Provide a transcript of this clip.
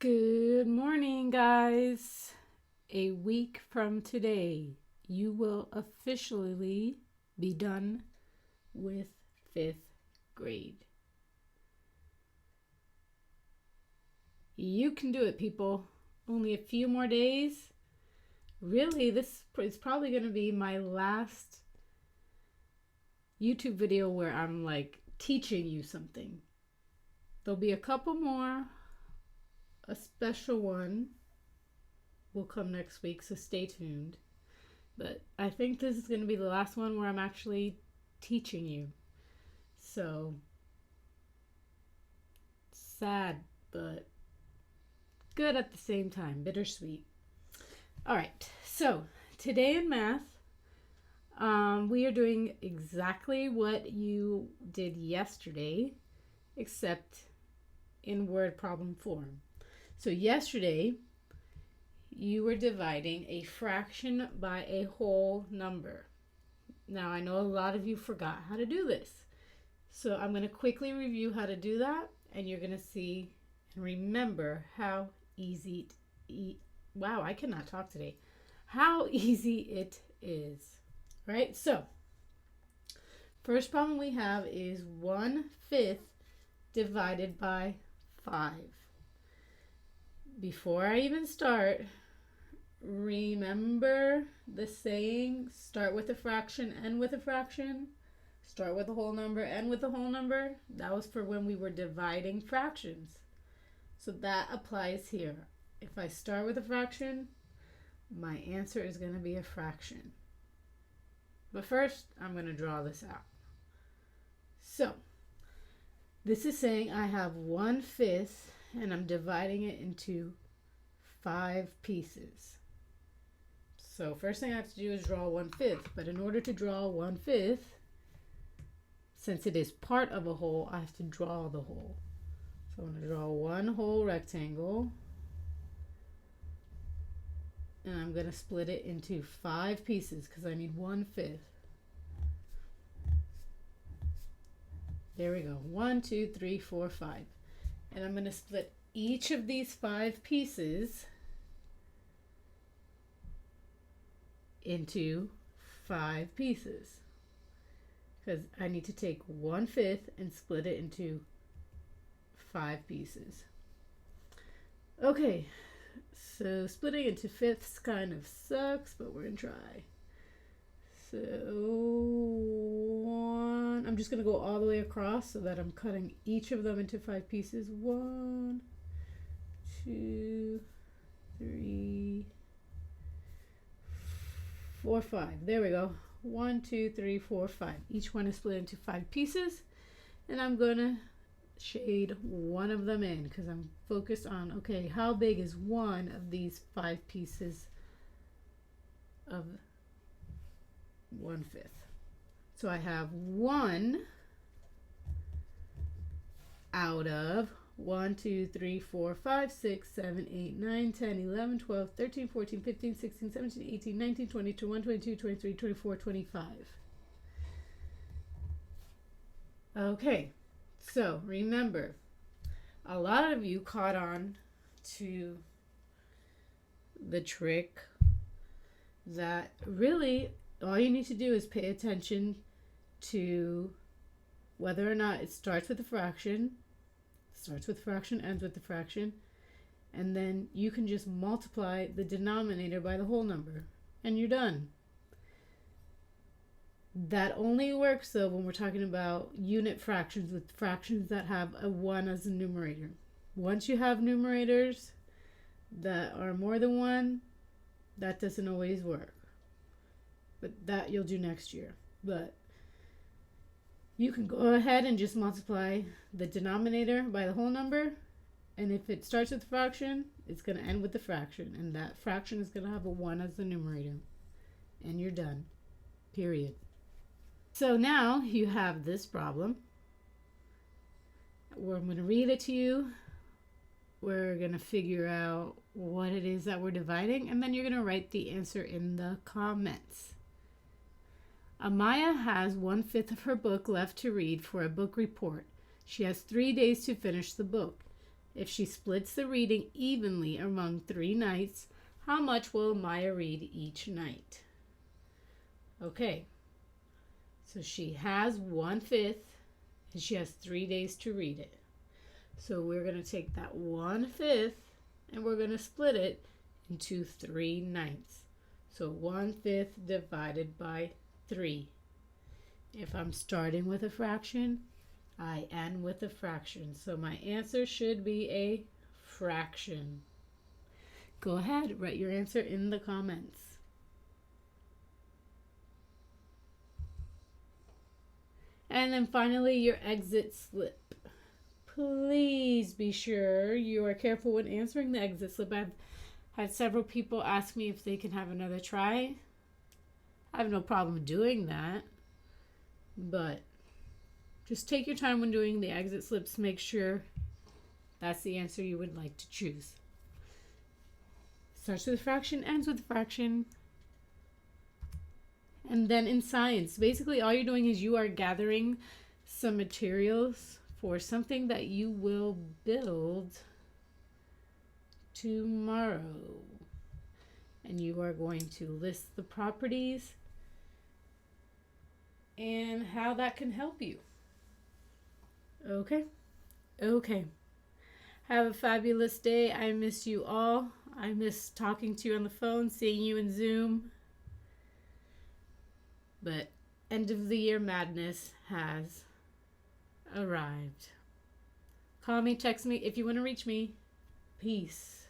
Good morning, guys. A week from today, you will officially be done with fifth grade. You can do it, people. Only a few more days. Really, this is probably going to be my last YouTube video where I'm like teaching you something. There'll be a couple more. A special one will come next week, so stay tuned. But I think this is going to be the last one where I'm actually teaching you. So, sad, but good at the same time. Bittersweet. All right, so today in math, we are doing exactly what you did yesterday, except in word problem form. So yesterday, you were dividing a fraction by a whole number. Now, I know a lot of you forgot how to do this. So I'm going to quickly review how to do that, and you're going to see and remember how easy wow, I cannot talk today. How easy it is. Right? So, first problem we have is 1/5 divided by 5. Before I even start, remember the saying, start with a fraction, end with a fraction. Start with a whole number, end with a whole number. That was for when we were dividing fractions. So that applies here. If I start with a fraction, my answer is going to be a fraction. But first, I'm going to draw this out. So, this is saying I have 1/5 and I'm dividing it into 5 pieces. So first thing I have to do is draw 1/5. But in order to draw 1/5, since it is part of a whole, I have to draw the whole. So I'm going to draw one whole rectangle. And I'm going to split it into 5 pieces because I need 1/5. There we go. 1, 2, 3, 4, 5. And I'm going to split each of these 5 pieces into 5 pieces. Because I need to take 1/5 and split it into 5 pieces. Okay, so splitting into fifths kind of sucks, but we're going to try. So I'm just going to go all the way across so that I'm cutting each of them into 5 pieces. 1, 2, 3, 4, 5. There we go. 1, 2, 3, 4, 5. Each one is split into 5 pieces. And I'm going to shade one of them in because I'm focused on, okay, how big is one of these 5 pieces of 1/5? So I have 1 out of 1, 2, 3, 4, 5, 6, 7, 8, 9, 10, 11, 12, 13, 14, 15, 16, 17, 18, 19, 20, 21, 22, 23, 24, 25. Okay, so remember, a lot of you caught on to the trick that really all you need to do is pay attention to whether or not it starts with a fraction, ends with the fraction, and then you can just multiply the denominator by the whole number, and you're done. That only works though when we're talking about unit fractions with fractions that have a 1 as a numerator. Once you have numerators that are more than 1, that doesn't always work. But that you'll do next year. But you can go ahead and just multiply the denominator by the whole number. And if it starts with a fraction, it's going to end with the fraction. And that fraction is going to have a 1 as the numerator. And you're done. Period. So now you have this problem. I'm going to read it to you. We're going to figure out what it is that we're dividing. And then you're going to write the answer in the comments. Amaya has 1/5 of her book left to read for a book report. She has 3 days to finish the book. If she splits the reading evenly among 3 nights, how much will Maya read each night? Okay, so she has 1/5 and she has 3 days to read it. So we're going to take that 1/5 and we're going to split it into 3 nights. So 1/5 divided by 3. If I'm starting with a fraction, I end with a fraction. So my answer should be a fraction. Go ahead, write your answer in the comments. And then finally, your exit slip. Please be sure you are careful when answering the exit slip. I've had several people ask me if they can have another try. I have no problem doing that, but just take your time when doing the exit slips. Make sure that's the answer you would like to choose. Starts with a fraction, ends with a fraction. And then in science, basically all you're doing is you are gathering some materials for something that you will build tomorrow. And you are going to list the properties and how that can help you. Okay? Okay. Have a fabulous day. I miss you all. I miss talking to you on the phone, seeing you in Zoom. But end of the year madness has arrived. Call me, text me if you want to reach me. Peace.